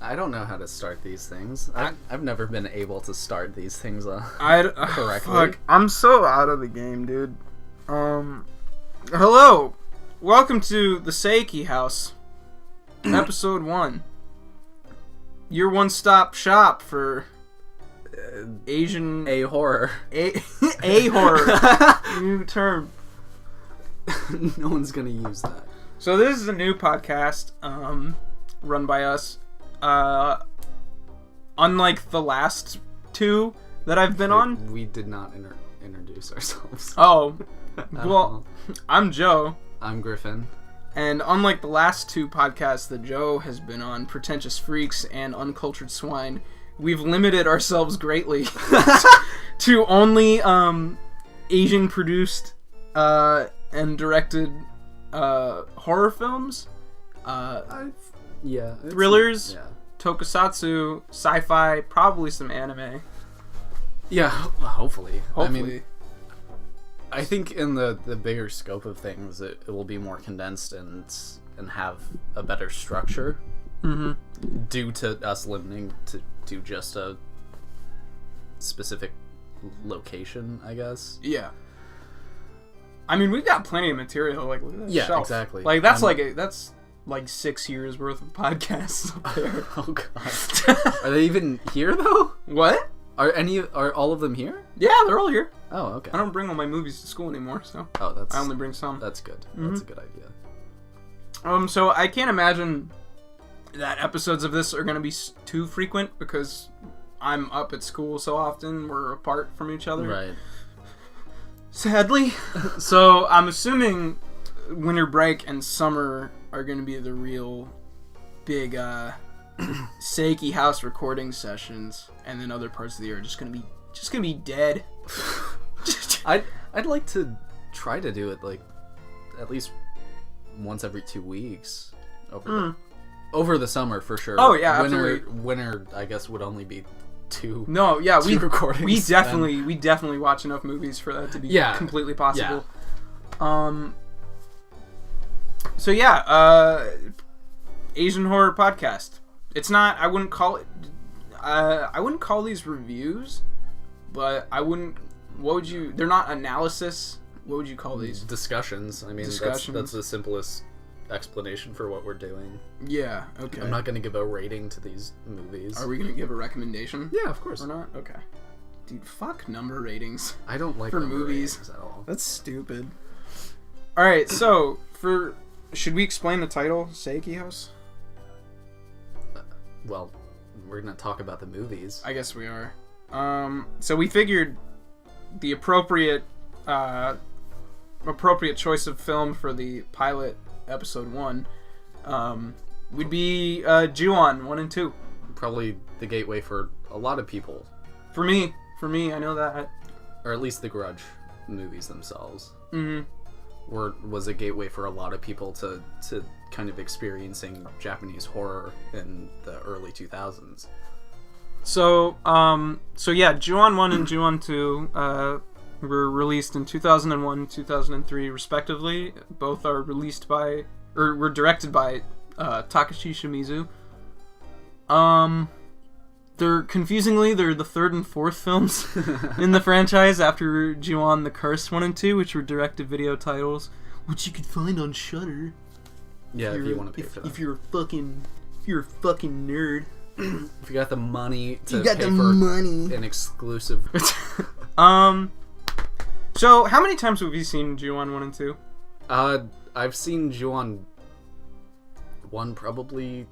I don't know how to start these things. I've never been able to start these things correctly. Fuck, I'm so out of the game, dude. Hello. Welcome to the Saeki House. Episode 1. Your one-stop shop for Asian... A-horror. A-horror. New term. No one's gonna use that. So this is a new podcast run by us. Unlike the last two that I've been on. We did not introduce ourselves. Oh. Well, I'm Joe. I'm Griffin. And unlike the last two podcasts that Joe has been on, Pretentious Freaks and Uncultured Swine, we've limited ourselves greatly to only Asian-produced and directed horror films, thrillers, tokusatsu, sci-fi, probably some anime. Yeah, hopefully. I mean, Hopefully. I think in the bigger scope of things, it will be more condensed and have a better structure. Mm-hmm. Due to us limiting to just a specific location, I guess. Yeah. I mean, we've got plenty of material. Like, look at that yeah, shelf. Exactly. Like, that's that's like 6 years worth of podcasts up there. Oh god. Are they even here though? What? Are all of them here? Yeah, they're all here. Oh, okay. I don't bring all my movies to school anymore, so I only bring some. That's good. Mm-hmm. That's a good idea. So I can't imagine that episodes of this are going to be too frequent because I'm up at school so often. We're apart from each other. Right. Sadly. So I'm assuming winter break and summer are going to be the real big Saeki House recording sessions, and then other parts of the year are just going to be dead. I'd like to try to do it like at least once every 2 weeks over the summer for sure. Oh yeah, absolutely. Winter I guess would only be two. No, yeah, two recordings. We definitely watch enough movies for that to be completely possible. Yeah. So yeah, Asian horror podcast. It's not. I wouldn't call it. I wouldn't call these reviews, but I wouldn't. What would you? They're not analysis. What would you call these? Discussions. I mean, that's the simplest explanation for what we're doing. Yeah. Okay. I'm not going to give a rating to these movies. Are we going to give a recommendation? Yeah, of course. Or not? Okay. Dude, fuck number ratings. I don't like for number movies ratings at all. That's stupid. All right. So should we explain the title, Saeki House? Well, we're going to talk about the movies. I guess we are. So we figured the appropriate choice of film for the pilot episode 1 would be Ju-on 1 and 2. Probably the gateway for a lot of people. For me, I know that. Or at least the Grudge movies themselves. Mm-hmm. Was a gateway for a lot of people to kind of experiencing Japanese horror in the early 2000s. So yeah, Ju-on 1 and Ju-on 2 were released in 2001 and 2003 respectively. Both are were directed by Takashi Shimizu. They're the third and fourth films in the franchise after Ju-on the Cursed 1 and 2, which were direct-to-video titles, which you could find on Shudder. Yeah, if you want to pay for that. If you're a fucking nerd. If you got the money to pay for an exclusive. So how many times have you seen Ju-on 1 and 2? I've seen Ju-on 1 probably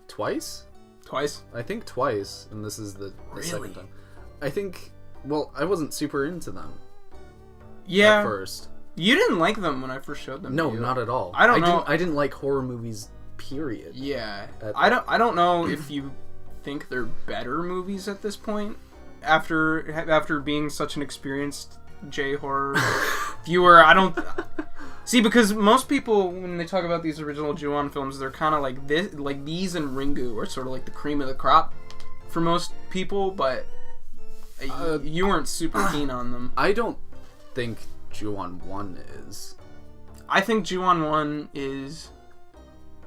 twice. Twice? I think twice, and this is the second time. I think. Well, I wasn't super into them. Yeah. At first. You didn't like them when I first showed them. No, to you. not at all. I don't know. I didn't like horror movies. Period. Yeah. I don't know if you think they're better movies at this point after being such an experienced J-horror viewer. I don't see, because most people when they talk about these original Ju-on films, they're kind of like this, like these and Ringu are sort of like the cream of the crop for most people, but you weren't super keen on them. I don't think Ju-on 1 is. I think Ju-on 1 is...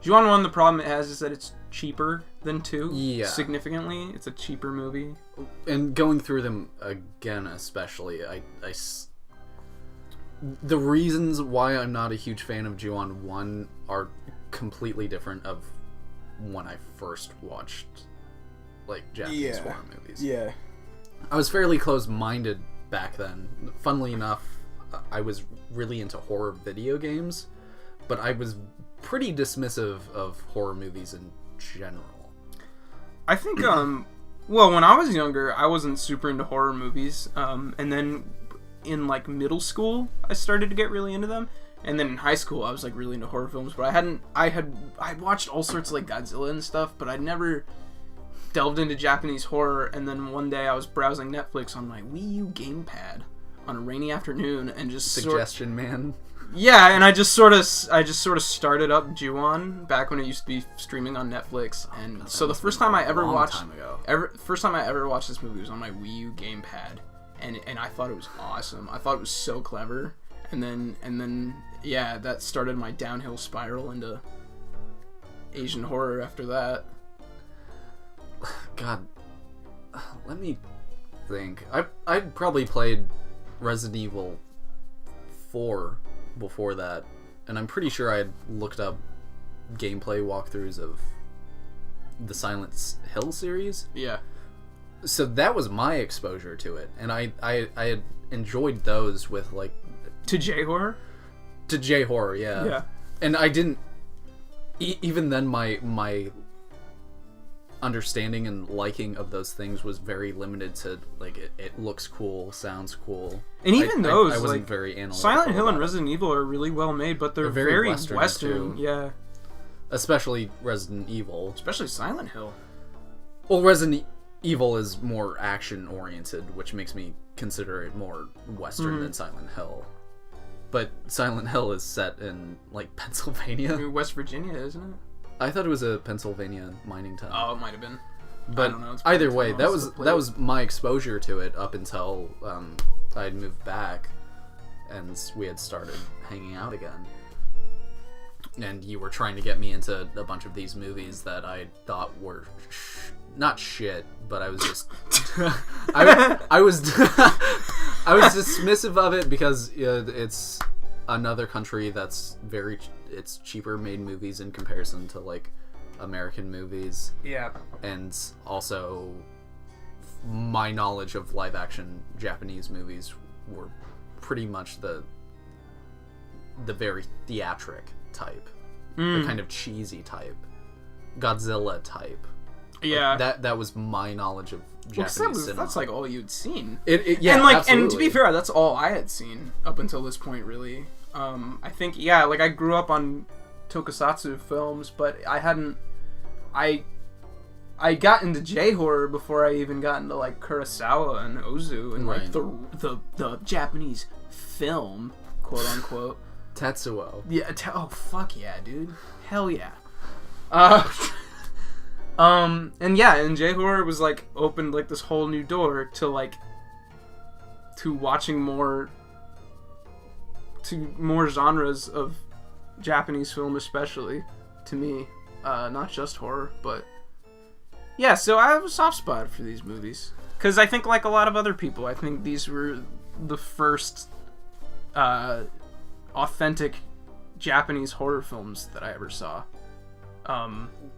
Ju-on 1, the problem it has is that it's cheaper than 2. Yeah. Significantly. It's a cheaper movie. And going through them again, especially, the reasons why I'm not a huge fan of Ju-on 1 are completely different of when I first watched, like, Japanese horror movies. Yeah. I was fairly close-minded back then. Funnily enough, I was really into horror video games, but I was pretty dismissive of horror movies in general. I think, well, when I was younger, I wasn't super into horror movies, and then in, like, middle school, I started to get really into them, and then in high school, I was, like, really into horror films, but I watched all sorts of, like, Godzilla and stuff, but I'd never delved into Japanese horror, and then one day I was browsing Netflix on my Wii U gamepad on a rainy afternoon, and just Suggestion man. Yeah, and I just sort of started up Ju-on back when it used to be streaming on Netflix, and so the first time I ever watched this movie was on my Wii U gamepad, and I thought it was awesome. I thought it was so clever, and then yeah, that started my downhill spiral into Asian horror after that. God, let me think. I'd probably played Resident Evil 4 before that, and I'm pretty sure I had looked up gameplay walkthroughs of the Silent Hill series. Yeah. So that was my exposure to it, and I had enjoyed those with, like... To J-horror? To J-horror, yeah. Yeah. And I didn't... even then, my understanding and liking of those things was very limited to, like, it looks cool, sounds cool. And even those, I wasn't like, very analytical. Silent Hill and Resident Evil are really well made, but they're very Western too. Yeah. Especially Resident Evil. Especially Silent Hill. Well, Resident Evil is more action-oriented, which makes me consider it more Western than Silent Hill. But Silent Hill is set in, like, Pennsylvania. I mean, West Virginia, isn't it? I thought it was a Pennsylvania mining town. Oh, it might have been. But I don't know. Either way, that was my exposure to it up until I'd moved back and we had started hanging out again. And you were trying to get me into a bunch of these movies that I thought were not shit, but I was just I was dismissive of it because it's another country that's it's cheaper made movies in comparison to, like, American movies. Yeah. And also my knowledge of live action Japanese movies were pretty much the very theatric type. The kind of cheesy type. Godzilla type. Yeah. Like, that was my knowledge of Japanese cinema. That's like all you'd seen. Yeah, and, like, absolutely. and to be fair, that's all I had seen up until this point, really. I think, yeah, like, I grew up on tokusatsu films, but I got into J-horror before I even got into, like, Kurosawa and Ozu and, like, the Japanese film, quote unquote. Tetsuo. Yeah. Oh, fuck yeah, dude. Hell yeah. And yeah, and J-horror was, like, opened, like, this whole new door to, like, to watching more genres of Japanese film, especially to me, not just horror, but yeah. So I have a soft spot for these movies because I think, like a lot of other people, I think these were the first authentic Japanese horror films that I ever saw.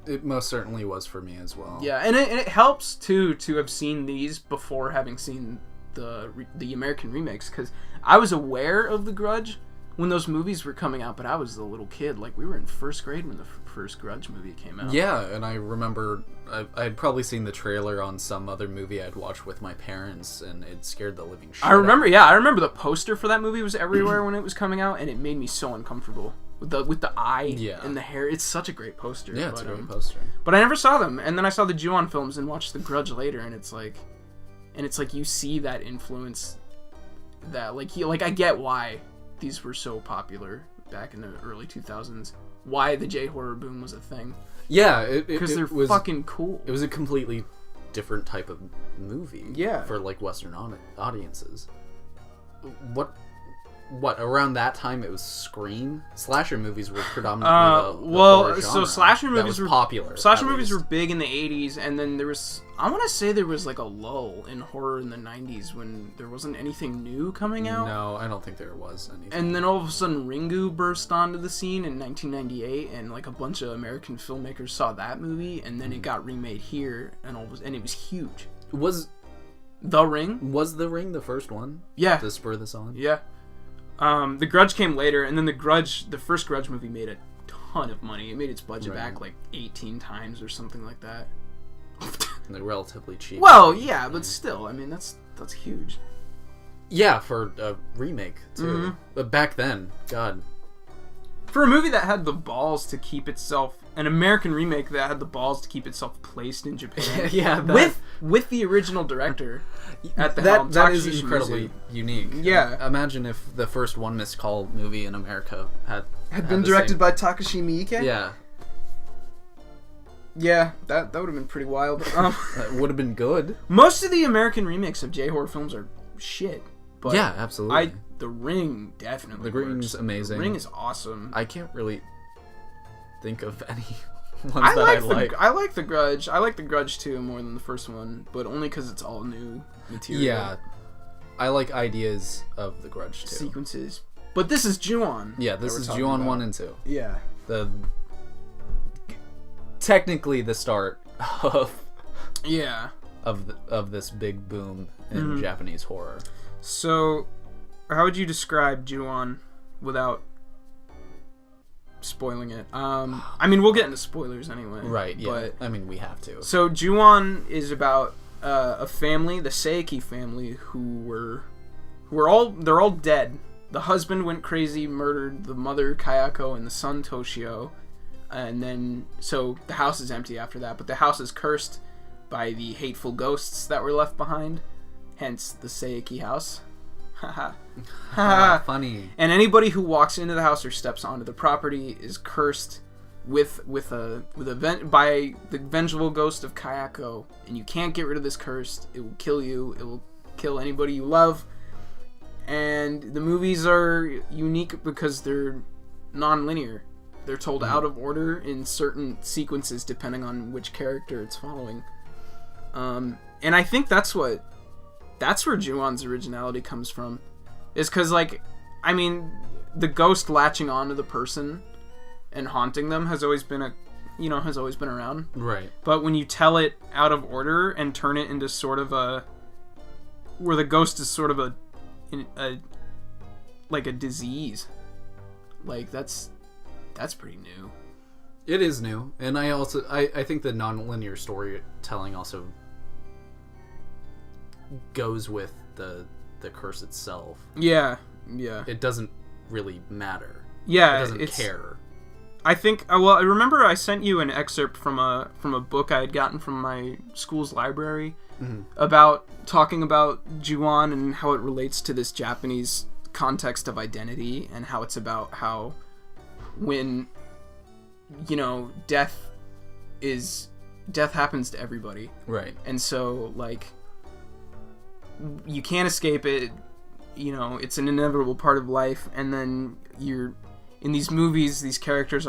It most certainly was for me as well. Yeah, and it helps too to have seen these before having seen the American remakes, because I was aware of The Grudge when those movies were coming out, but I was a little kid. Like, we were in first grade when the first Grudge movie came out. Yeah, and I remember I'd probably seen the trailer on some other movie I'd watched with my parents, and it scared the living shit I remember the poster for that movie was everywhere when it was coming out, and it made me so uncomfortable with the eye and the hair. It's such a great poster. Yeah, it's a great poster. But I never saw them, and then I saw the Ju-on films and watched The Grudge later, and it's like you see that influence, that I get why these were so popular back in the early 2000s. Why the J-horror boom was a thing. Yeah, because they're fucking cool. It was a completely different type of movie. Yeah. For, like, Western audiences. What around that time it was Scream. Slasher movies were predominantly the horror genre slasher that movies was were popular. Slasher movies were big in the 80s, and then there was, I want to say there was like a lull in horror in the 90s when there wasn't anything new coming out. No, I don't think there was anything. And then all of a sudden Ringu burst onto the scene in 1998, and like a bunch of American filmmakers saw that movie, and then it got remade here, and it was huge. Was The Ring the first one? Yeah. To spur this on? Yeah. The Grudge came later, and then the first Grudge movie made a ton of money. It made its budget back like 18 times or something like that. And they're relatively cheap. Well, yeah, but still, I mean, that's huge. Yeah, for a remake, too. Mm-hmm. But back then, God. For a movie that had the balls to keep itself, an American remake that had the balls to keep itself placed in Japan, Yeah, with the original director at the that helm, that Takashi is incredibly Shimizu. unique. Yeah. Imagine if the first One Missed Call movie in America had been the directed same- by Takashi Miike? Yeah. Yeah, that would have been pretty wild. That would have been good. Most of the American remakes of J-horror films are shit. But Yeah, absolutely. The Ring definitely The Ring's works. amazing. The Ring is awesome. I can't really think of any ones I that like I like the Grudge. I like the Grudge too more than the first one, but only because it's all new material. Yeah. I like ideas of The Grudge, too. Sequences. But this is Ju-on. Yeah, this is Ju-on 1 and 2. Yeah. Technically the start of Yeah. of this big boom in Japanese horror. So, how would you describe Ju-on without spoiling it? I mean, we'll get into spoilers anyway. Right, yeah. But, I mean, we have to. so, Ju-on is about a family, the Saeki family, they're all dead. The husband went crazy, murdered the mother Kayako and the son Toshio, and then so the house is empty after that. But the house is cursed by the hateful ghosts that were left behind, hence the Saeki House. Haha. Funny. And anybody who walks into the house or steps onto the property is cursed by the vengeful ghost of Kayako, and you can't get rid of this curse. It will kill you. It will kill anybody you love. And the movies are unique because they're non-linear. They're told out of order in certain sequences depending on which character it's following. And I think that's where Ju-on's originality comes from. Is because, like, I mean, the ghost latching onto the person and haunting them has always been around. Right. But when you tell it out of order and turn it into sort of where the ghost is sort of a disease, like that's pretty new. It is new, and I think the non-linear storytelling also goes with the curse itself. Yeah. It doesn't really matter. Yeah, it doesn't care. I think. Well, I remember I sent you an excerpt from a book I had gotten from my school's library about talking about Ju-on and how it relates to this Japanese context of identity, and how it's about how when death happens to everybody, Right. and so like you can't escape it. It's an inevitable part of life, and then in these movies, these characters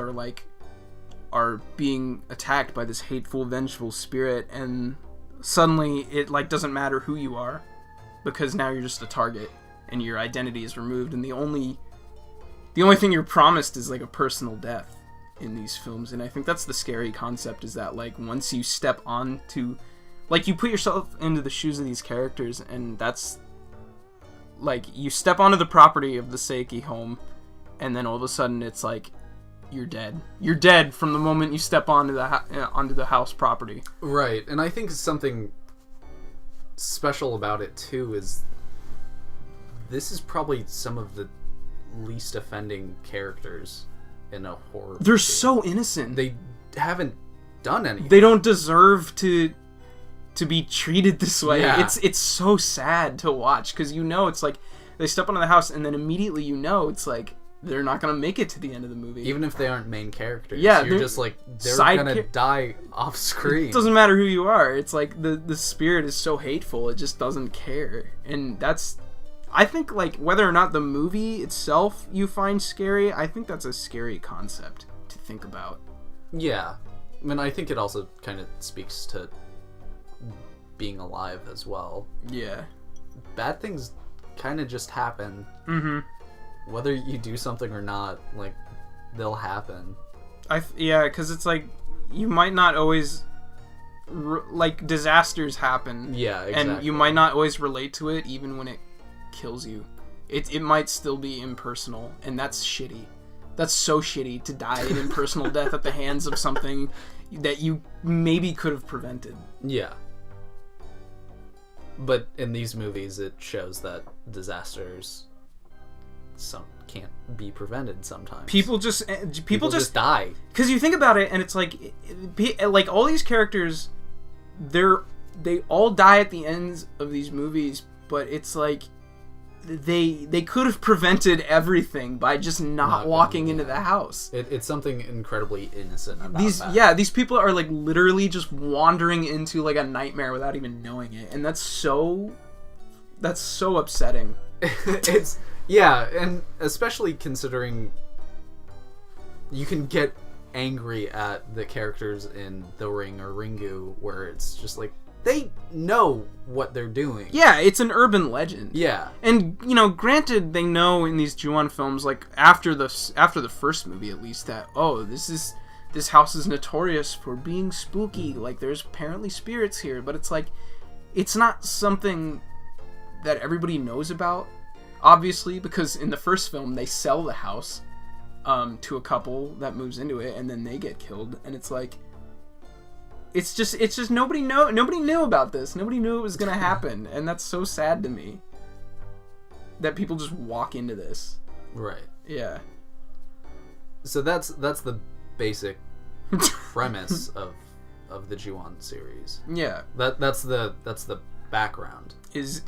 are being attacked by this hateful, vengeful spirit, and suddenly it doesn't matter who you are, because now you're just a target, and your identity is removed, and the only thing you're promised is a personal death in these films. And I think that's the scary concept, is that once you step onto, you put yourself into the shoes of these characters, and that's you step onto the property of the Saeki home, and then all of a sudden it's you're dead. You're dead from the moment you step onto the house property. Right, and I think something special about it too is this is probably some of the least offending characters in a horror They're movie. so innocent. They haven't done anything. They don't deserve to be treated this way. Yeah. It's so sad to watch, because it's they step onto the house, and then immediately it's they're not gonna make it to the end of the movie. Even if they aren't main characters. Yeah, you're just they're side gonna die off screen. It doesn't matter who you are. It's the spirit is so hateful, it just doesn't care. And I think, like, whether or not the movie itself you find scary, I think that's a scary concept to think about. Yeah. I mean, I think it also kind of speaks to being alive as well. Yeah. Bad things kind of just happen. Mm-hmm. Whether you do something or not, like, they'll happen. Yeah, because it's like, you might not always... like, disasters happen. Yeah, exactly. And you might not always relate to it, even when it kills you. It might still be impersonal, and that's shitty. That's so shitty to die an impersonal death at the hands of something that you maybe could have prevented. Yeah. But in these movies, it shows that disasters can't be prevented sometimes. People just die. Because you think about it, and it's like all these characters, they all die at the ends of these movies, but it's like they could have prevented everything by just not walking into the house. It's something incredibly innocent about that. Yeah, these people are like literally just wandering into like a nightmare without even knowing it, and that's so upsetting. Yeah, and especially considering you can get angry at the characters in The Ring or Ringu, where it's just like, they know what they're doing. Yeah, it's an urban legend. Yeah. And, you know, granted, they know in these Ju-on films, like, after the first movie at least, that, oh, this house is notorious for being spooky. Like, there's apparently spirits here. But it's like, it's not something that everybody knows about, obviously, because in the first film, they sell the house to a couple that moves into it, and then they get killed. And it's like, it's just nobody knew about this. Nobody knew it was gonna happen, and that's so sad to me. That people just walk into this. Right. Yeah. So that's the basic premise of the Ju-on series. Yeah. That's the background. Is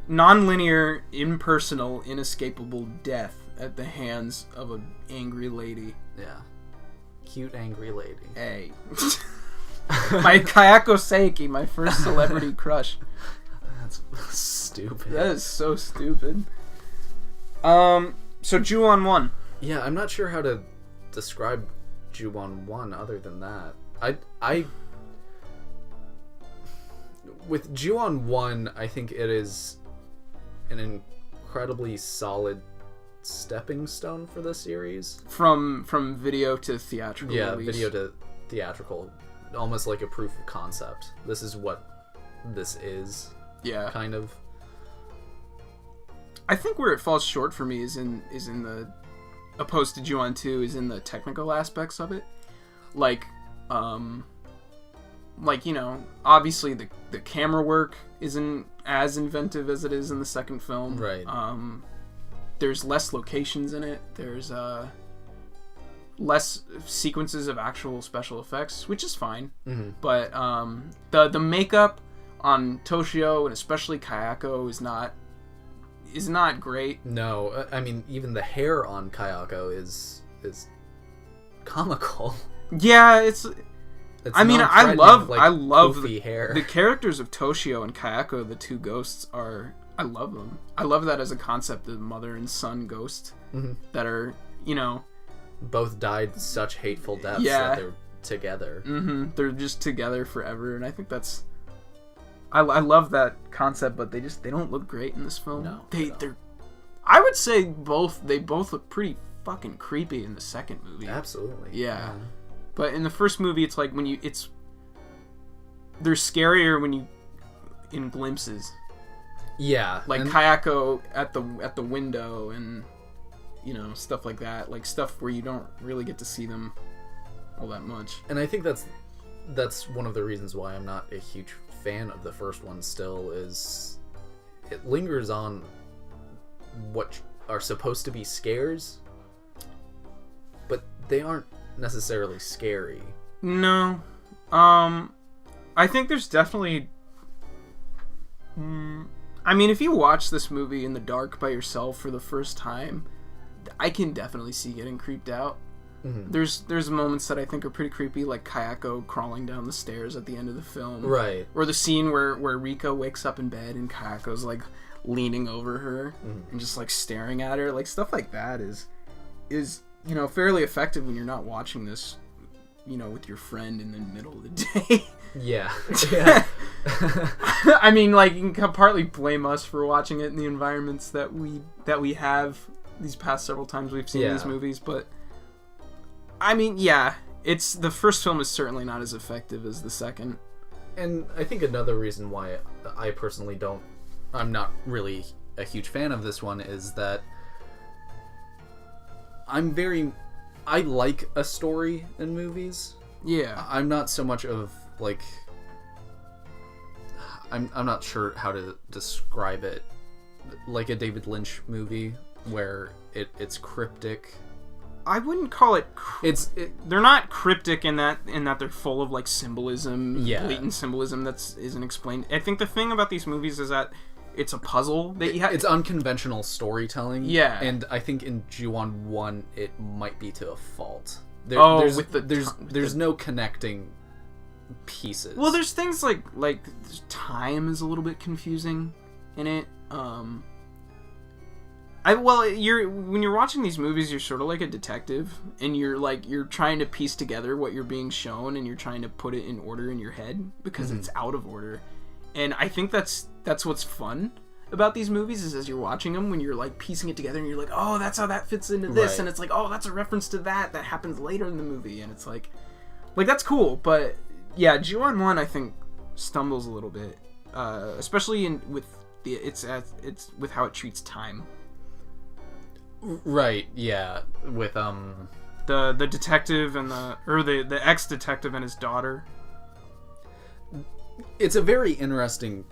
non-linear, impersonal, inescapable death at the hands of an angry lady. Yeah. Cute angry lady. Hey. My Kayako Saeki, my first celebrity crush. That's stupid. That is so stupid. So Ju-on 1. Yeah, I'm not sure how to describe Ju-on 1 other than that. I with Ju-on 1, I think it is an incredibly solid stepping stone for the series. From video to theatrical release. Video to theatrical. Almost like a proof of concept. This is what this is. Yeah. Kind of. I think where it falls short for me is in the, opposed to Ju-on 2, is in the technical aspects of it. Like, you know, obviously the camera work isn't as inventive as it is in the second film. Right. There's less locations in it. There's less sequences of actual special effects, which is fine. Mm-hmm. But the makeup on Toshio and especially Kayako is not great. No, I mean even the hair on Kayako is comical. Yeah, it's I mean, I love hair. The characters of Toshio and Kayako, the two ghosts, I love them. I love that as a concept, the mother and son ghost that are, you know, both died such hateful deaths that they're together. Mm-hmm. They're just together forever, and I think that's. I love that concept, but they don't look great in this film. No, they're. I would say they both look pretty fucking creepy in the second movie. Absolutely. Yeah. But in the first movie, it's like they're scarier when you in glimpses. Yeah. Like Kayako at the window and, you know, stuff like that. Like stuff where you don't really get to see them all that much. And I think that's one of the reasons why I'm not a huge fan of the first one still, is it lingers on what are supposed to be scares, but they aren't necessarily scary. No. I think there's definitely I mean, if you watch this movie in the dark by yourself for the first time, I can definitely see getting creeped out. Mm-hmm. There's moments that I think are pretty creepy, like Kayako crawling down the stairs at the end of the film. Right. Or the scene where Rika wakes up in bed and Kayako's like leaning over her and just like staring at her. Like stuff like that is fairly effective when you're not watching this, with your friend in the middle of the day. Yeah. I mean, like, you can partly blame us for watching it in the environments that we have these past several times we've seen these movies, but I mean, yeah, the first film is certainly not as effective as the second. And I think another reason why I personally I'm not really a huge fan of this one is that I like a story in movies. Yeah. I'm not so much of, like, I'm not sure how to describe it. Like a David Lynch movie where it's cryptic. I wouldn't call it... they're not cryptic in that they're full of, like, symbolism, blatant symbolism that isn't explained. I think the thing about these movies is that it's a puzzle that you have. It's unconventional storytelling. Yeah. And I think in Ju-on 1, it might be to a fault. There's no connecting pieces. Well, there's things like time is a little bit confusing in it. When you're watching these movies, you're sort of like a detective, and you're trying to piece together what you're being shown, and you're trying to put it in order in your head because it's out of order. And I think that's what's fun about these movies is as you're watching them, when you're like piecing it together, and you're like, oh, that's how that fits into this, and it's like, oh, that's a reference to that happens later in the movie, and it's like that's cool. But yeah, Ju-on 1 I think stumbles a little bit, especially with with how it treats time. Right, yeah, with the detective and the ex-detective and his daughter. It's a very interesting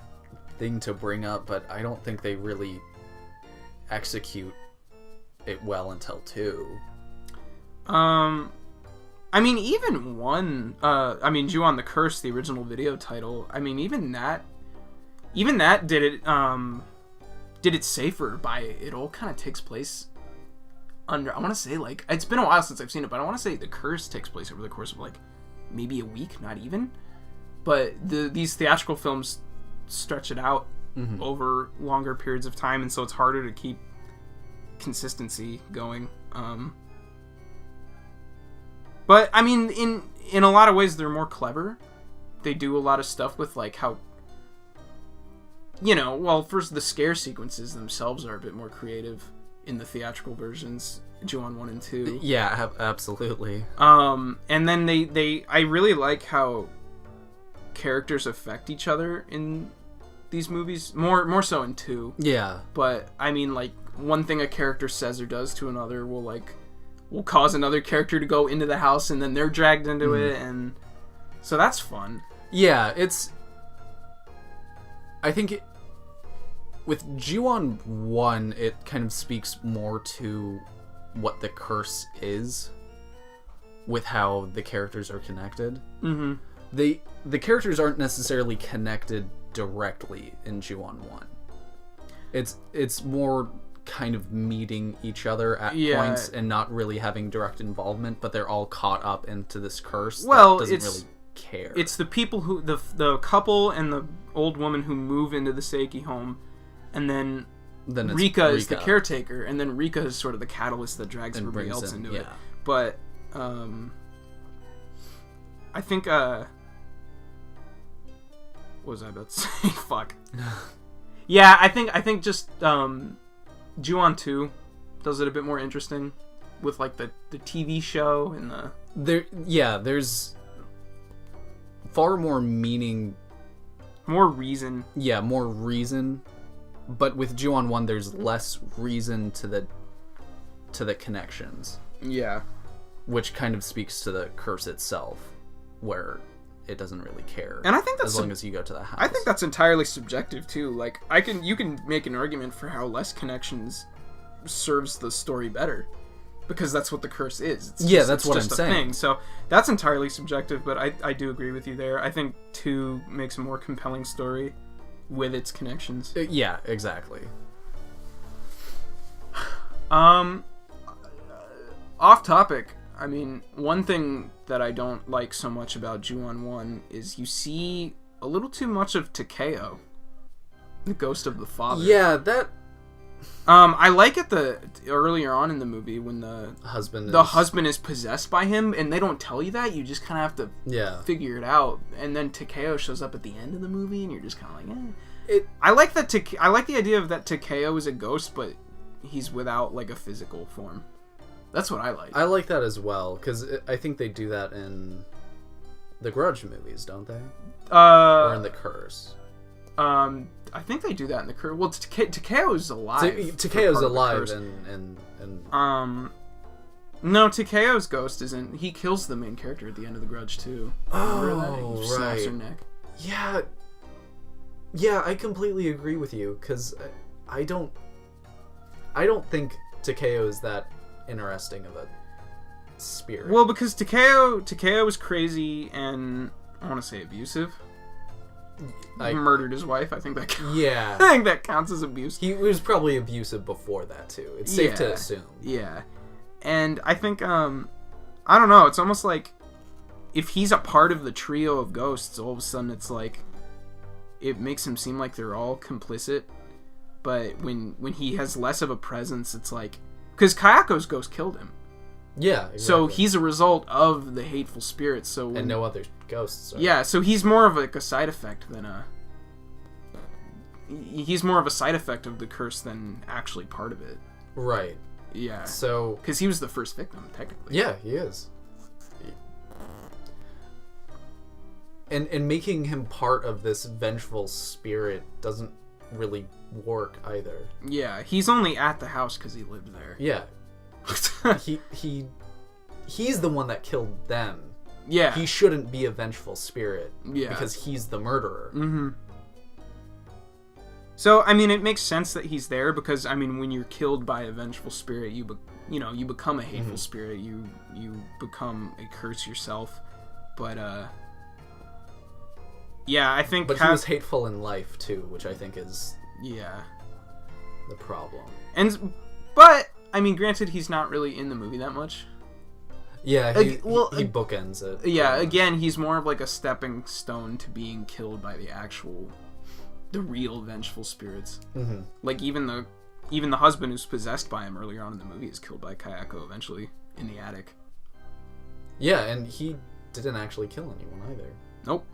thing to bring up, but I don't think they really execute it well until 2. I mean, even 1, Ju-on the Curse, the original video title, I mean, even that did it safer by it all kind of takes place under, I want to say, like, it's been a while since I've seen it, but I want to say The Curse takes place over the course of, like, maybe a week, not even. But these theatrical films stretch it out over longer periods of time, and so it's harder to keep consistency going. But, I mean, in a lot of ways, they're more clever. They do a lot of stuff with, like, how... first, the scare sequences themselves are a bit more creative in the theatrical versions, Ju-on 1 and 2. Yeah, absolutely. And then I really like how characters affect each other in these movies, more so in 2. Yeah. But, I mean, like, one thing a character says or does to another will cause another character to go into the house, and then they're dragged into it, and so that's fun. Yeah, I think with Ju-on 1, it kind of speaks more to what the curse is, with how the characters are connected. Mm-hmm. The characters aren't necessarily connected directly in Ju-on 1. It's more kind of meeting each other at points and not really having direct involvement, but they're all caught up into this curse that doesn't really care. It's the people who the couple and the old woman who move into the Saeki home, and then Rika is the caretaker, and then Rika is sort of the catalyst that drags everybody else into it. But I think what was I about to say? Fuck. Yeah, I think just Ju-on 2 does it a bit more interesting with like the TV show and there's far more meaning, more reason. Yeah, more reason. But with Ju-on 1, there's less reason to the connections. Yeah. Which kind of speaks to the curse itself, where it doesn't really care. And I think that's as long as you go to the house. I think that's entirely subjective too. Like you can make an argument for how less connections serves the story better, because that's what the curse is. That's what I'm saying. Thing. So that's entirely subjective, but I do agree with you there. I think 2 makes a more compelling story with its connections. Yeah, exactly. Off topic. I mean, one thing that I don't like so much about Ju-on 1 is you see a little too much of Takeo The ghost of the father. Yeah, that I like it earlier on in the movie when the husband is possessed by him, and they don't tell you that. You just kind of have to figure it out. And then Takeo shows up at the end of the movie, and you're just kind of like, eh. I like that. I like the idea of that Takeo is a ghost, but he's without like a physical form. That's what I like. I like that as well, because I think they do that in the Grudge movies, don't they? Or in the Curse. I think they do that in the Curse. Well, Takeo's alive. Takeo's alive, and no, Takeo's ghost isn't. He kills the main character at the end of the Grudge too. Oh, he snaps her neck. Yeah, I completely agree with you, because I don't think Takeo is that interesting of a spirit. Well, because Takeo was crazy and I want to say abusive. He murdered his wife. I think that I think that counts as abuse. He was probably abusive before that too. It's safe to assume. Yeah. And I think I don't know, it's almost like if he's a part of the trio of ghosts, all of a sudden it's like it makes him seem like they're all complicit. But when he has less of a presence, it's like, because Kayako's ghost killed him. Yeah, exactly. So he's a result of the hateful spirits. So and no other ghosts. Yeah, so he's more of like a side effect than he's more of a side effect of the curse than actually part of it. Right. Yeah. So because he was the first victim, technically. Yeah, he is. And making him part of this vengeful spirit doesn't really work either. Yeah, he's only at the house because he lived there. Yeah. He's the one that killed them. Yeah. He shouldn't be a vengeful spirit. Yeah. Because he's the murderer. Mm-hmm. So, I mean, it makes sense that he's there because, I mean, when you're killed by a vengeful spirit, you become a hateful spirit. You become a curse yourself. But, yeah, I think... But he was hateful in life, too, which I think is... Yeah. The problem. But, I mean, granted, he's not really in the movie that much. Yeah, he bookends it. Yeah, again, he's more of like a stepping stone to being killed by the real vengeful spirits. Mm-hmm. Like, even the husband who's possessed by him earlier on in the movie is killed by Kayako eventually in the attic. Yeah, and he didn't actually kill anyone either. Nope.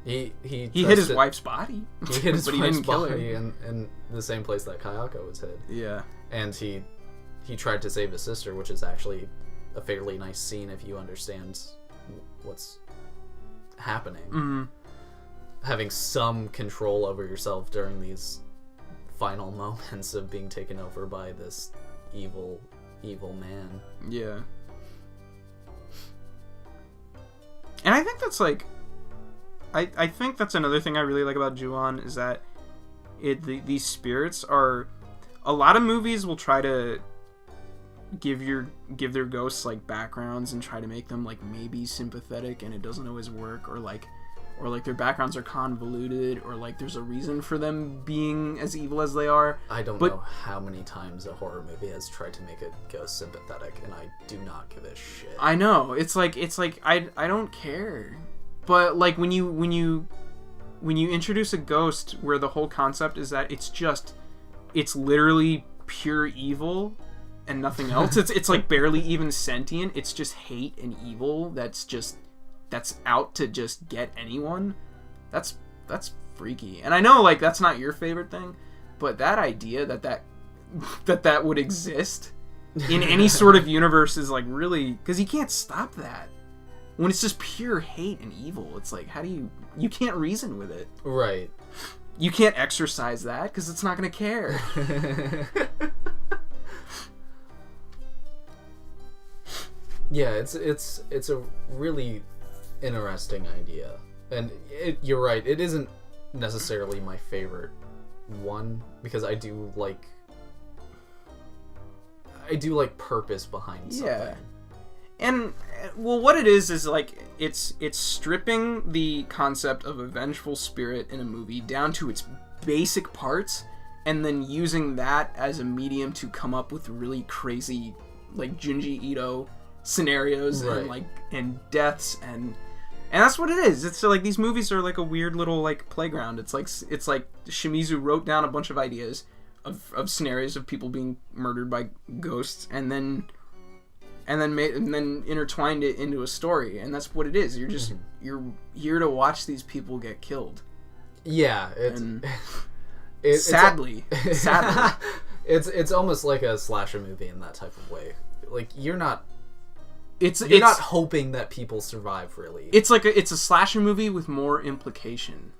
He hit his wife's body. He hit his wife's body in the same place that Kayako was hit. Yeah. And he tried to save his sister, which is actually a fairly nice scene if you understand what's happening. Mm-hmm. Having some control over yourself during these final moments of being taken over by this evil man. Yeah. And I think that's like... I think that's another thing I really like about Ju-on is that these spirits are... A lot of movies will try to give their ghosts like backgrounds and try to make them like maybe sympathetic, and it doesn't always work, or like their backgrounds are convoluted, or like there's a reason for them being as evil as they are. I don't know how many times a horror movie has tried to make a ghost sympathetic, and I do not give a shit. I know, it's like I don't care. But like when you introduce a ghost where the whole concept is that it's literally pure evil and nothing else. It's like barely even sentient. It's just hate and evil that's out to just get anyone. That's freaky. And I know like that's not your favorite thing, but that idea that would exist in any sort of universe is like really, because you can't stop that. When it's just pure hate and evil, it's like, how do you can't reason with it. Right. You can't exercise that because it's not going to care. Yeah, it's a really interesting idea. And you're right, it isn't necessarily my favorite one, because I do like purpose behind something. Yeah. And, well, what it is like, it's stripping the concept of a vengeful spirit in a movie down to its basic parts, and then using that as a medium to come up with really crazy, like, Junji Ito scenarios, right, and deaths, and And that's what it is. It's like these movies are like a weird little like playground. It's like Shimizu wrote down a bunch of ideas of scenarios of people being murdered by ghosts, and then intertwined it into a story. And that's what it is. You're just you're here to watch these people get killed. Yeah, sadly, it's almost like a slasher movie in that type of way. Like you're not hoping that people survive, really. It's like it's a slasher movie with more implication.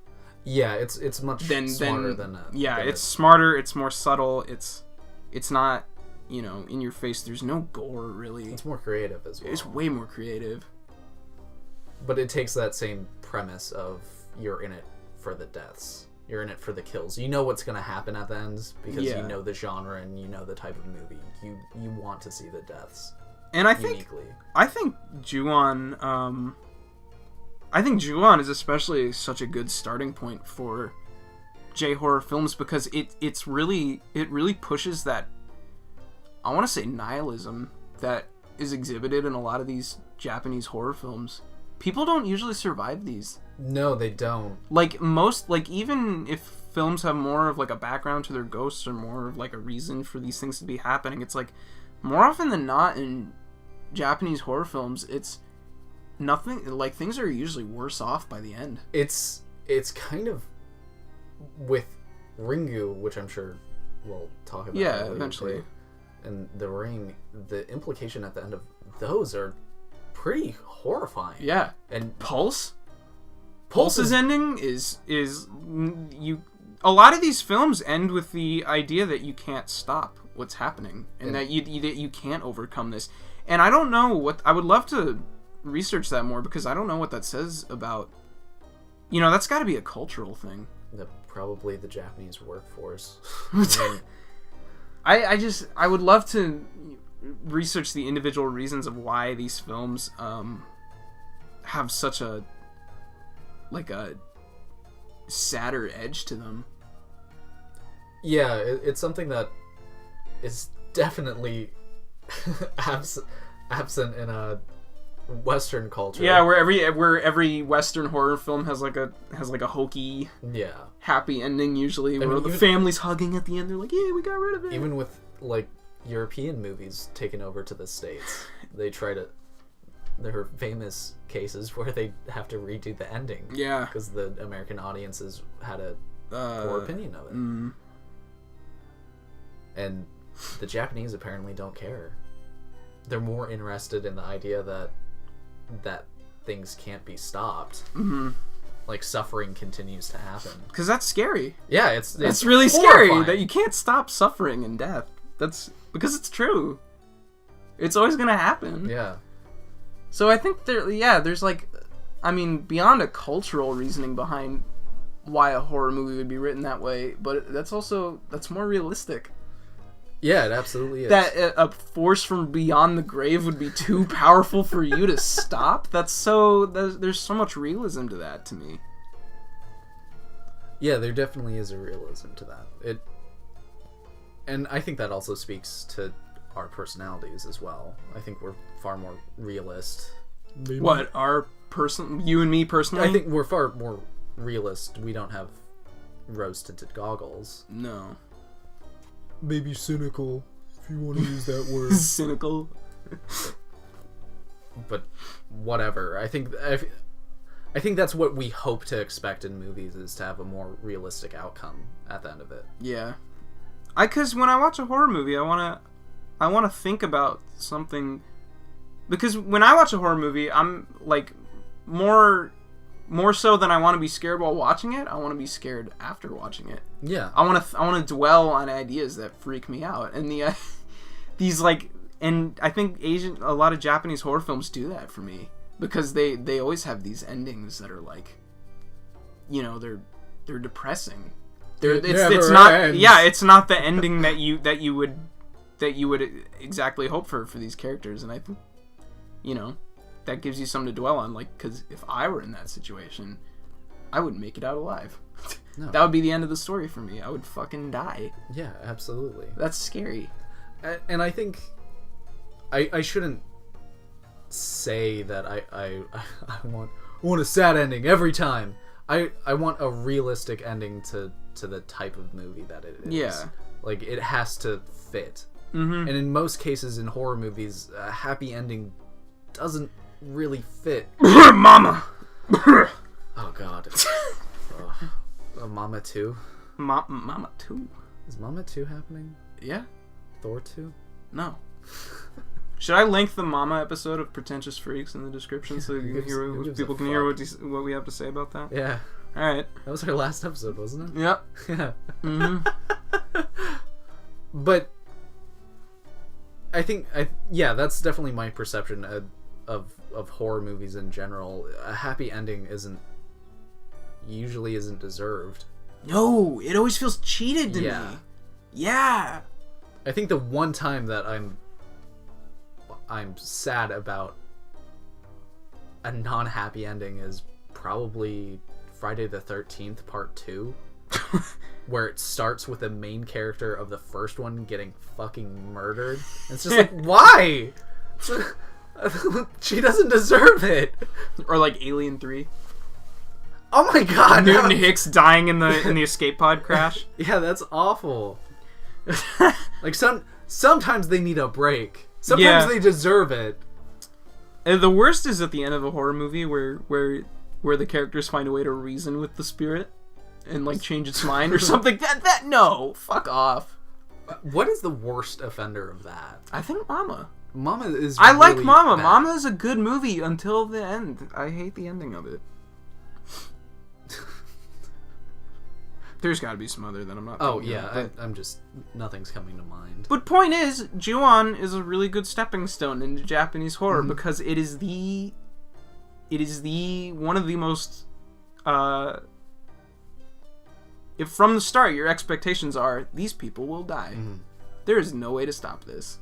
Yeah, it's much smarter than it's smarter. It's more subtle. It's not in your face. There's no gore, really. It's more creative as well. It's way more creative. But it takes that same premise of you're in it for the deaths. You're in it for the kills. You know what's going to happen at the end because you know the genre and you know the type of movie. You want to see the deaths. And I think Ju-on is especially such a good starting point for J-horror films because it really pushes that, I want to say, nihilism that is exhibited in a lot of these Japanese horror films. People don't usually survive these. No, they don't. Even if films have more of like a background to their ghosts or more of like a reason for these things to be happening, it's like more often than not in Japanese horror films, it's nothing. Like things are usually worse off by the end. It's kind of with Ringu, which I'm sure we'll talk about. Yeah, eventually. And The Ring, the implication at the end of those are pretty horrifying. Yeah, and Pulse's ending is you. A lot of these films end with the idea that you can't stop what's happening and that you can't overcome this. And I don't know what I would love to research that more because I don't know what that says about. That's got to be a cultural thing. Probably the Japanese workforce. I would love to research the individual reasons of why these films have such a sadder edge to them. Yeah, it's something that is definitely absent in a Western culture. Yeah, where every Western horror film has like a hokey, happy ending usually, where the family's hugging at the end. They're like, yeah, we got rid of it. Even with like European movies taken over to the States, they try to. There are famous cases where they have to redo the ending. Yeah, because the American audiences had a poor opinion of it, and the Japanese apparently don't care. They're more interested in the idea that things can't be stopped. Mm-hmm. Like suffering continues to happen. Because that's scary. Yeah, it's really horrifying. Scary that you can't stop suffering and death. That's because it's true. It's always gonna happen. Yeah. So I think there's beyond a cultural reasoning behind why a horror movie would be written that way, but that's more realistic. Yeah, it absolutely is. That a force from beyond the grave would be too powerful for you to stop? There's so much realism to that to me. Yeah, there definitely is a realism to that. And I think that also speaks to our personalities as well. I think we're far more realist. Maybe. What, you and me personally? I think we're far more realist. We don't have rose-tinted goggles. No. Maybe cynical, if you want to use that word. Cynical. But whatever. I think that's what we hope to expect in movies, is to have a more realistic outcome at the end of it. Yeah. Because when I watch a horror movie, I want to think about something. Because when I watch a horror movie, I'm like more so than I want to be scared while watching it. I want to be scared after watching it. Yeah. I want to dwell on ideas that freak me out, and and I think a lot of Japanese horror films do that for me because they always have these endings that are like, they're depressing. It's not the ending that you would exactly hope for these characters, and I think that gives you something to dwell on. Like, because if I were in that situation, I wouldn't make it out alive. No. That would be the end of the story for me. I would fucking die. Yeah, absolutely. That's scary. And I think I shouldn't say that I want I want a sad ending every time. I want a realistic ending to the type of movie that it is. Yeah. Like, it has to fit. Mm-hmm. And in most cases in horror movies, a happy ending doesn't really fit. Mama! Oh, God. Mama 2? Mama 2? Is Mama 2 happening? Yeah. Thor 2? No. Should I link the Mama episode of Pretentious Freaks in the description so you can hear, people can hear what we have to say about that? Yeah. Alright. That was our last episode, wasn't it? Yep. Yeah. Mm-hmm. But I think, that's definitely my perception of horror movies in general. A happy ending usually isn't deserved. No, it always feels cheated to me. Yeah. I think the one time that I'm sad about a non-happy ending is probably Friday the 13th Part 2, where it starts with the main character of the first one getting fucking murdered. And it's just like, why? She doesn't deserve it. Or like Alien 3. Oh my god. Newton Hicks dying in the escape pod crash. Yeah, that's awful. Like, sometimes they need a break. Sometimes they deserve it. And the worst is at the end of a horror movie where the characters find a way to reason with the spirit and like change its mind or something. That no, fuck off. What is the worst offender of that? I think Mama. Mama is. I like really Mama. bad. Mama is a good movie until the end. I hate the ending of it. There's got to be some other that I'm not. Oh yeah, I'm just nothing's coming to mind. But point is, Ju-on is a really good stepping stone into Japanese horror because it is the one of the most. If from the start your expectations are these people will die, there is no way to stop this.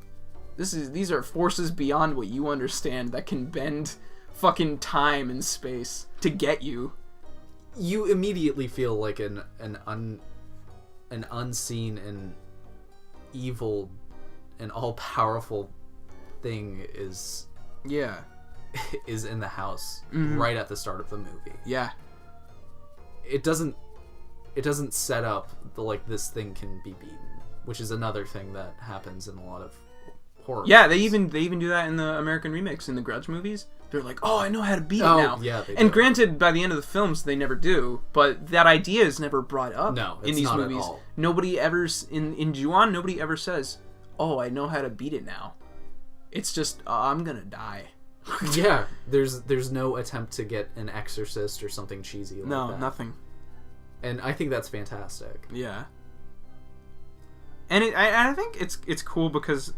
These are forces beyond what you understand that can bend fucking time and space to get you. You immediately feel like an unseen and evil and all-powerful thing is in the house right at the start of the movie. Yeah. It doesn't set up this thing can be beaten, which is another thing that happens in a lot of horror Yeah, movies. they even do that in the American remakes in the Grudge movies. They're like, "Oh, I know how to beat it now." Yeah, they and do. granted, by the end of the films, they never do. But that idea is never brought up in these not movies. At all. Nobody ever in Ju-on, nobody ever says, "Oh, I know how to beat it now." It's just, "I'm gonna die." Yeah, there's no attempt to get an exorcist or something cheesy like No, that. nothing. And I think that's fantastic. Yeah. And I think it's cool because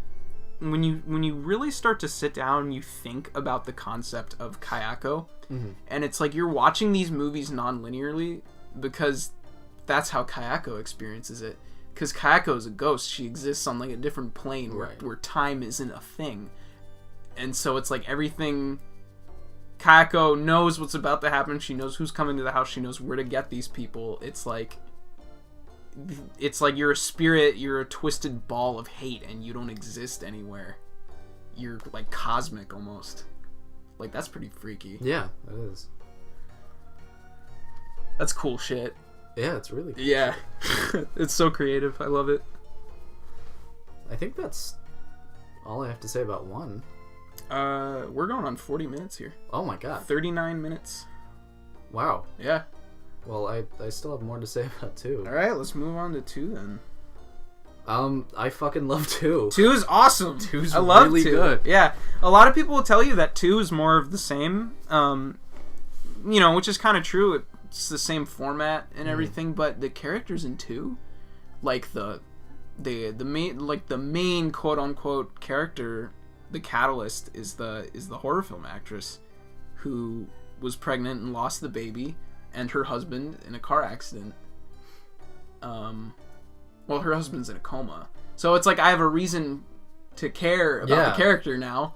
when you really start to sit down and you think about the concept of Kayako, and it's like you're watching these movies non-linearly because that's how Kayako experiences it. Because Kayako is a ghost. She exists on like a different plane where time isn't a thing. And so it's like everything... Kayako knows what's about to happen. She knows who's coming to the house. She knows where to get these people. It's like you're a spirit. You're a twisted ball of hate, and you don't exist anywhere. You're like cosmic almost. Like that's pretty freaky. Yeah, it is. That's cool shit. Yeah, it's really cool. Yeah, it's so creative. I love it. I think that's all I have to say about one. We're going on 40 minutes here. Oh my god. 39 minutes. Wow. Yeah. Well, I still have more to say about 2. Alright, let's move on to 2 then. I fucking love 2. 2 is awesome. 2's I love really 2. good. Yeah. A lot of people will tell you that 2 is more of the same. Which is kind of true. It's the same format and everything, but the characters in 2, like the main quote unquote character, the catalyst is the horror film actress who was pregnant and lost the baby and her husband in a car accident. Well, her husband's in a coma. So it's like I have a reason to care about the character now,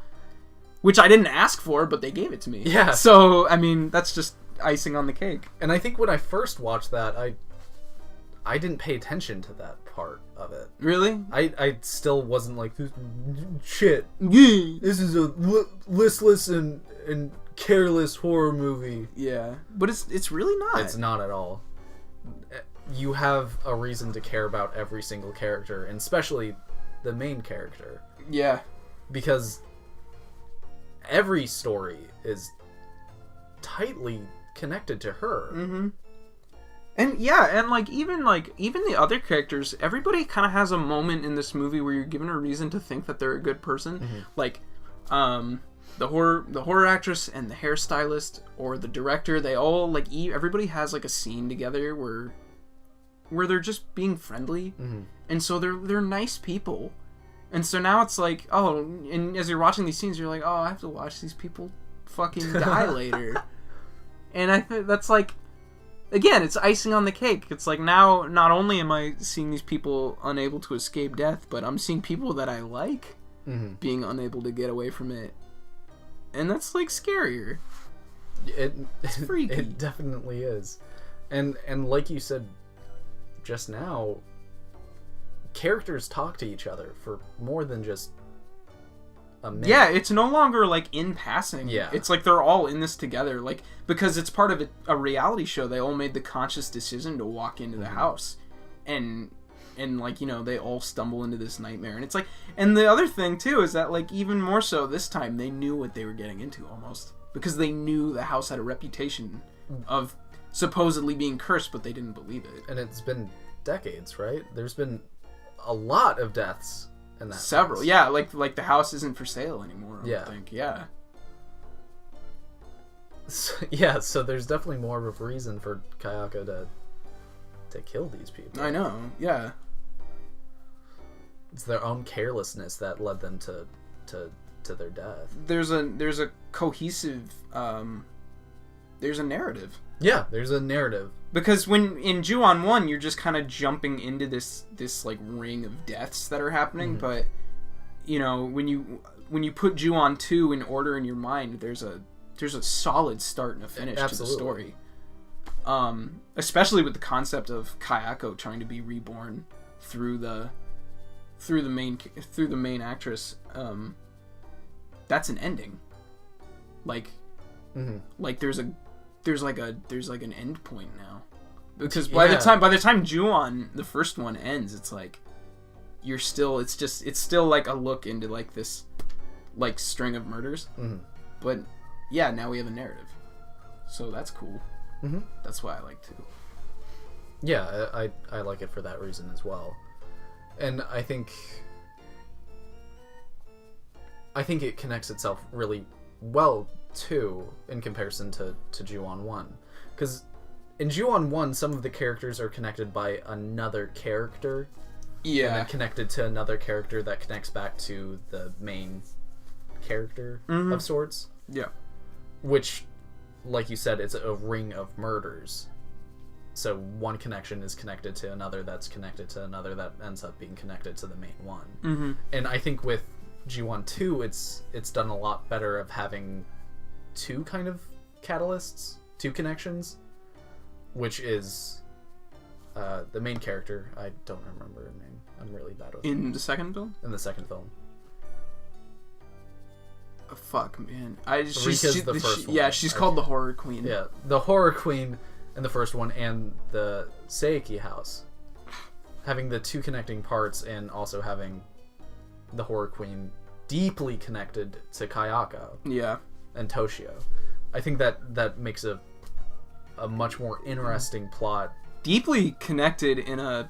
which I didn't ask for, but they gave it to me. Yeah. So, I mean, that's just icing on the cake. And I think when I first watched that, I didn't pay attention to that part of it. Really? I still wasn't like, this shit. Yeah. This is a listless and careless horror movie. Yeah, but it's really not. It's not at all. You have a reason to care about every single character, and especially the main character. Yeah. Because every story is tightly connected to her. Mm-hmm. And yeah, and even the other characters, everybody kind of has a moment in this movie where you're given a reason to think that they're a good person. Mm-hmm. Like, the horror actress and the hairstylist or the director, they all like everybody has like a scene together where they're just being friendly, Mm-hmm. and so they're nice people. And so now it's like, oh, and as you're watching these scenes, you're like, oh, I have to watch these people fucking die later. And I think that's like, again, it's icing on the cake. It's like now, not only am I seeing these people unable to escape death, but I'm seeing people that I like Mm-hmm. being unable to get away from it. And that's like scarier. It's freaky. It definitely is. And like you said just now, characters talk to each other for more than just a minute. Yeah, it's no longer like in passing. Yeah. It's like they're all in this together. Like, because it's part of a reality show, they all made the conscious decision to walk into the house. And like, you know, they all stumble into this nightmare. And it's like, and the other thing too is that like even more so this time they knew what they were getting into almost. Because they knew the house had a reputation of supposedly being cursed, but they didn't believe it. And it's been decades, right? There's been a lot of deaths in that Several, house. yeah, like the house isn't for sale anymore, I Yeah. think. Yeah. So there's definitely more of a reason for Kayako to kill these people. I know, yeah. It's their own carelessness that led them to their death. There's a cohesive there's a narrative. Yeah, there's a narrative. Because when in Ju-on 1 you're just kind of jumping into this like ring of deaths that are happening, but you know, when you put Ju-on 2 in order in your mind, there's a solid start and a finish to the story. Especially with the concept of Kayako trying to be reborn through the main actress. That's an ending. Like there's an end point now. Because by the time Ju-on, the first one, ends, it's like it's still like a look into like this like string of murders. But yeah, now we have a narrative. So that's cool. That's why I like to. Yeah, I like it for that reason as well. And I think it connects itself really well too in comparison to Ju-on 1. Because in Ju-on 1, some of the characters are connected by another character. Yeah. And then connected to another character that connects back to the main character of sorts. Yeah. Which, like you said, it's a ring of murders. So one connection is connected to another that's connected to another that ends up being connected to the main one. And I think with Ju-on 2, it's done a lot better of having two kind of catalysts, two connections, which is the main character. I don't remember her name. I'm really bad with In the second film? In the second film. Oh, fuck, man. Rika's the first one. Yeah, she's called the Horror Queen. Yeah, the Horror Queen in the first one, and the Saeki House. Having the two connecting parts, and also having the Horror Queen deeply connected to Kayako. Yeah. And Toshio. I think that makes a much more interesting plot. Deeply connected in a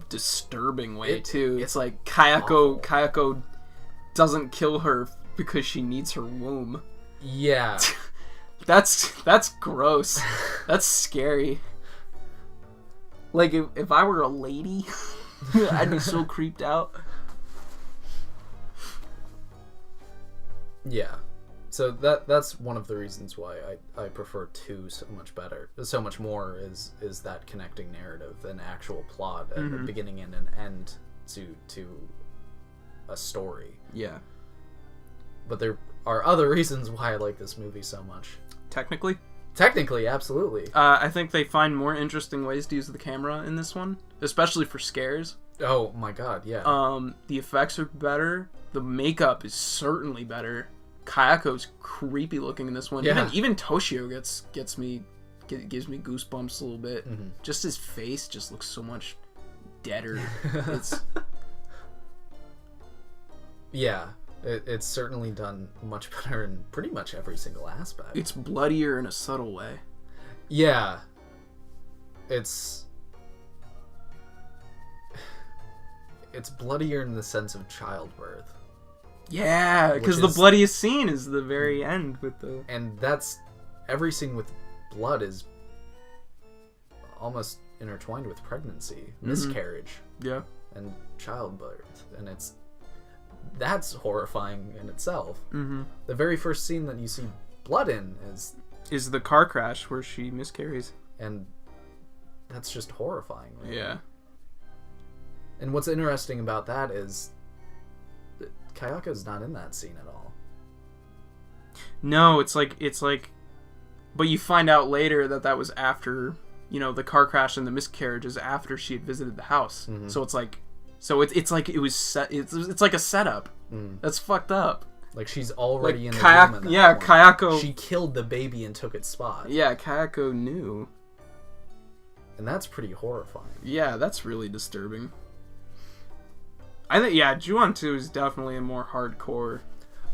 disturbing way too. It's like awful. Kayako doesn't kill her because she needs her womb. Yeah. That's gross. That's scary. Like if I were a lady, I'd be so creeped out. Yeah. So that's one of the reasons why I prefer 2 so much better. So much more is that connecting narrative, an actual plot, a beginning and an end to a story. Yeah. But there are other reasons why I like this movie so much. Technically? Technically, absolutely. I think they find more interesting ways to use the camera in this one, especially for scares. Oh my god, yeah. The effects are better. The makeup is certainly better. Kayako's creepy looking in this one. Yeah. Even Toshio gives me goosebumps a little bit. Mm-hmm. Just his face just looks so much deader. It's yeah, it's certainly done much better in pretty much every single aspect. it's bloodier in a subtle way. Yeah, it's bloodier in the sense of childbirth. Yeah, because the bloodiest scene is the very end with the... And that's... Every scene with blood is almost intertwined with pregnancy, miscarriage, Yeah. and childbirth. And that's horrifying in itself. Mm-hmm. The very first scene that you see blood in is the car crash where she miscarries. And that's just horrifying. Really. Yeah. And what's interesting about that is that Kayako's not in that scene at all. No, it's like, but you find out later that was after, the car crash and the miscarriage is after she had visited the house. Mm-hmm. So it's like it was set. It's like a setup. That's fucked up. Like she's already in the room at that yeah, point. Kayako. She killed the baby and took its spot. Yeah, Kayako knew. And that's pretty horrifying. Yeah, that's really disturbing. I think Ju-on 2 is definitely a more hardcore.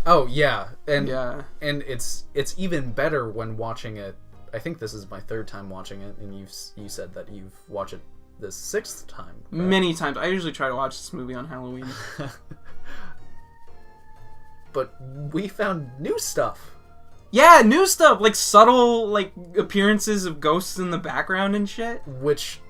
Oh yeah, and and it's even better when watching it. I think this is my third time watching it, and you said that you've watched it the sixth time. Correct? Many times. I usually try to watch this movie on Halloween. But we found new stuff. Yeah, new stuff, like subtle like appearances of ghosts in the background and shit, which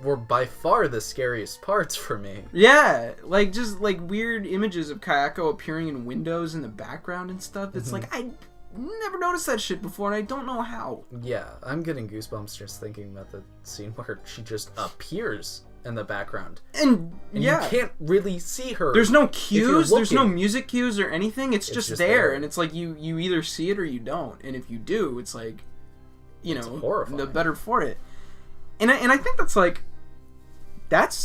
were by far the scariest parts for me. Yeah, like just like weird images of Kayako appearing in windows in the background and stuff. It's like I never noticed that shit before, and I don't know how. Yeah, I'm getting goosebumps just thinking about the scene where she just appears in the background. And you can't really see her. There's no cues, there's no music cues or anything. It's just there, and it's like you either see it or you don't. And if you do, it's like, it's horrifying. The better for it. And I think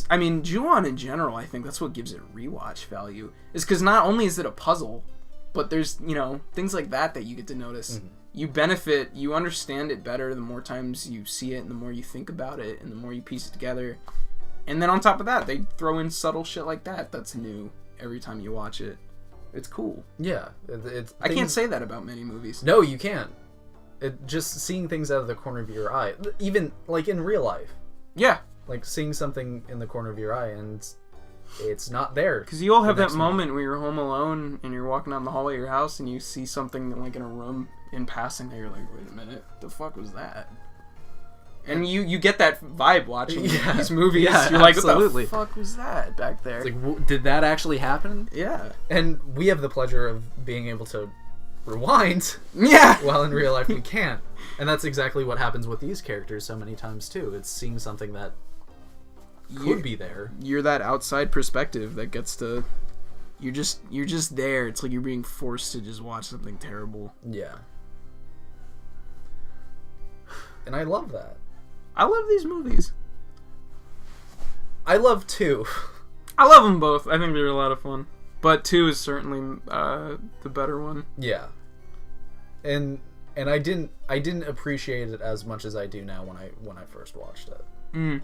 I mean, Ju-on in general, I think that's what gives it rewatch value. Is because not only is it a puzzle, but there's, things like that you get to notice. Mm-hmm. You benefit, you understand it better the more times you see it and the more you think about it and the more you piece it together. And then on top of that, they throw in subtle shit like that that's new every time you watch it. It's cool. Yeah. I can't say that about many movies. No, you can't. Just seeing things out of the corner of your eye. Even, like, in real life. Yeah. Like, seeing something in the corner of your eye and it's not there. Because you all have that moment where you're home alone and you're walking down the hallway of your house and you see something, like, in a room in passing that you're like, wait a minute, the fuck was that? And you get that vibe watching these movies. Yeah, you're like, absolutely. What the fuck was that back there? It's like, did that actually happen? Yeah. And we have the pleasure of being able to rewind. Yeah. While in real life we can't. And that's exactly what happens with these characters so many times too. It's seeing something that could be there. You're that outside perspective that gets to... You're just there. It's like you're being forced to just watch something terrible. Yeah. And I love that. I love these movies. I love 2. I love them both. I think they're a lot of fun. But 2 is certainly the better one. Yeah. And I didn't appreciate it as much as I do now when I first watched it. Mm.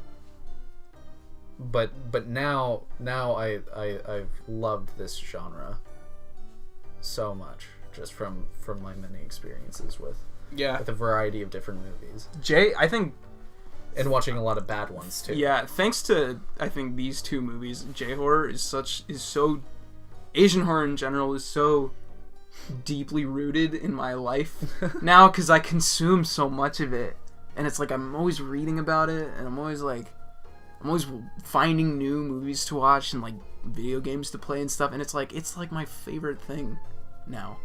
But now I've loved this genre so much just from my many experiences with a variety of different movies. I think, and watching a lot of bad ones too. Yeah, thanks to I think these 2 movies, J-horror is so Asian horror in general is so deeply rooted in my life now because I consume so much of it, and it's like I'm always reading about it, and I'm always finding new movies to watch and like video games to play and stuff, and it's like my favorite thing now.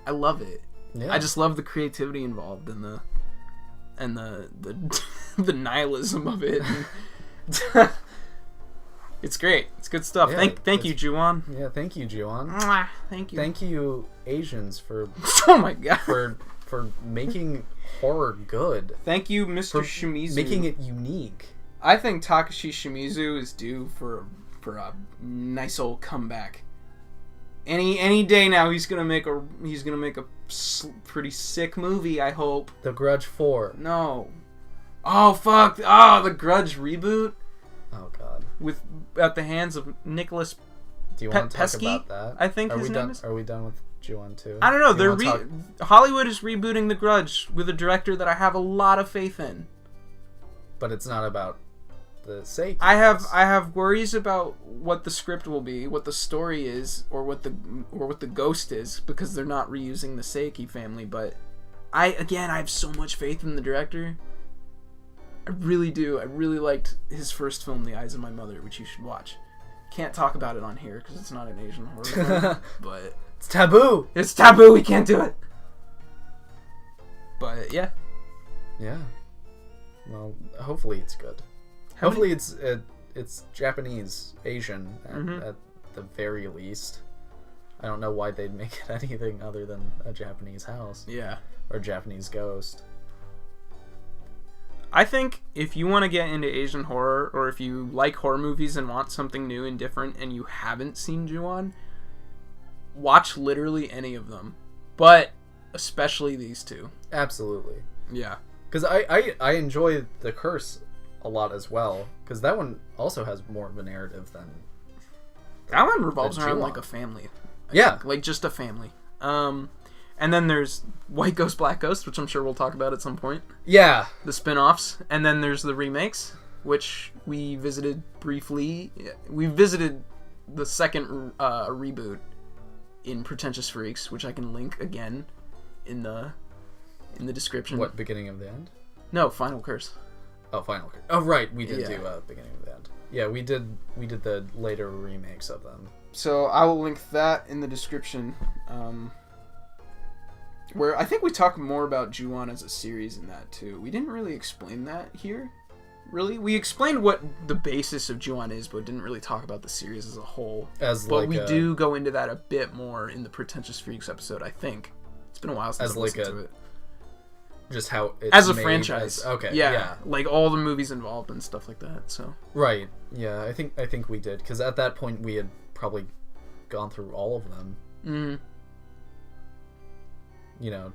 I love it. Yeah. I just love the creativity involved and the the nihilism of it. It's great. It's good stuff. Yeah, thank you, Ju-on. Yeah, thank you, Ju-on. Thank you. Thank you, Asians, for oh my god, for for making horror good. Thank you, Mr. For Shimizu. making it unique. I think Takashi Shimizu is due for a nice old comeback. Any day now, he's gonna make a pretty sick movie. I hope. The Grudge 4. No. Oh fuck! Oh, the Grudge reboot. Oh god. At the hands of Nicholas. Do you want to talk Pesky? about that? I think his name is. Are we done with Ju-on 2? I don't know. Hollywood is rebooting The Grudge with a director that I have a lot of faith in. But it's not about the Saeki. I have worries about what the script will be, what the story is, or what the ghost is, because they're not reusing the Saeki family. But I have so much faith in the director. I really do. I really liked his first film, The Eyes of My Mother, which you should watch. Can't talk about it on here because it's not an Asian horror film, but it's taboo. It's taboo. We can't do it. But yeah. Yeah. Well, hopefully it's good. Hopefully it's Japanese, Asian at the very least. I don't know why they'd make it anything other than a Japanese house. Yeah. Or Japanese ghost. I think if you want to get into Asian horror, or if you like horror movies and want something new and different and you haven't seen Ju-on, watch literally any of them. But especially these two. Absolutely. Yeah. Because I enjoy The Curse a lot as well. Because that one also has more of a narrative than... That one revolves around like a family. I think. Like just a family. And then there's White Ghost, Black Ghost, which I'm sure we'll talk about at some point. Yeah. The spin-offs. And then there's the remakes, which we visited briefly. We visited the second reboot in Pretentious Freaks, which I can link again in the description. What, Beginning of the End? No, Final Curse. Oh, Final Curse. Oh, right. We did do Beginning of the End. Yeah, we did the later remakes of them. So I will link that in the description. Where I think we talk more about Ju-on as a series in that too. We didn't really explain that here. Really? We explained what the basis of Ju-on is, but didn't really talk about the series as a whole. But we do go into that a bit more in the Pretentious Freaks episode, I think. It's been a while since I've listened to it. Just how it's as a made franchise. Okay. Yeah. Like all the movies involved and stuff like that. So. Right. Yeah, I think we did, because at that point we had probably gone through all of them. Mm-hmm. You know,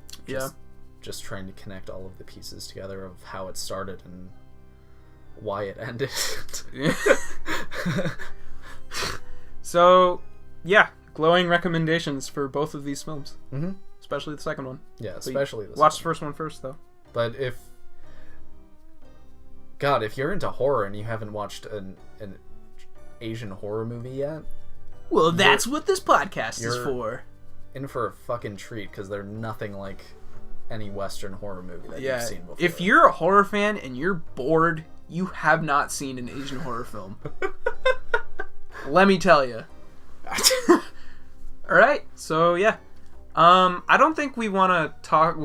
just trying to connect all of the pieces together of how it started and why it ended. So, yeah, glowing recommendations for both of these films. Mm-hmm. Especially the second one. Yeah, especially the second. Watch the first one first, though. But if you're into horror and you haven't watched an Asian horror movie yet, well, that's what this podcast is for. In for a fucking treat, because they're nothing like any Western horror movie that you've seen before. If you're a horror fan and you're bored, you have not seen an Asian horror film. Let me tell you. Alright, so yeah. I don't think we want to talk...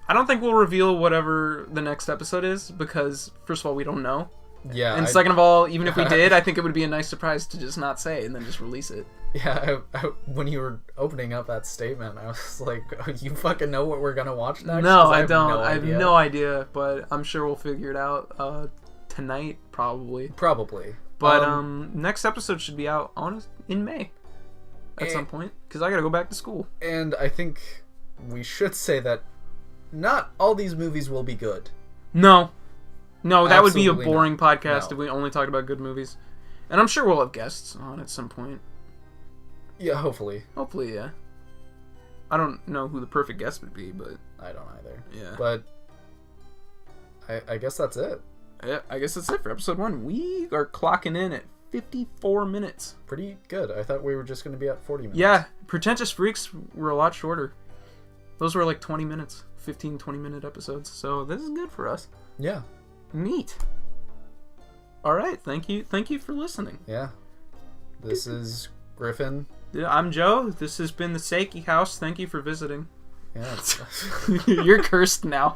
I don't think we'll reveal whatever the next episode is, because, first of all, we don't know. Yeah. And second of all, even if we did, I think it would be a nice surprise to just not say and then just release it. Yeah, when you were opening up that statement, I was like, oh, you fucking know what we're going to watch next? No, I don't. I have no idea, but I'm sure we'll figure it out tonight, probably. Probably. But next episode should be out in May at some point, because I got to go back to school. And I think we should say that not all these movies will be good. No, that would be a Absolutely boring not. podcast if we only talked about good movies. And I'm sure we'll have guests on at some point. Yeah, hopefully. Hopefully, yeah. I don't know who the perfect guest would be, but... I don't either. Yeah. But I guess that's it. Yeah, I guess that's it for episode 1. We are clocking in at 54 minutes. Pretty good. I thought we were just going to be at 40 minutes. Yeah, Pretentious Freaks were a lot shorter. Those were like 20 minutes. 15, 20-minute episodes. So this is good for us. Yeah. Neat. Alright, thank you for listening. Yeah. This is Griffin. I'm Joe. This has been the Saeki House. Thank you for visiting. Yeah. You're cursed now.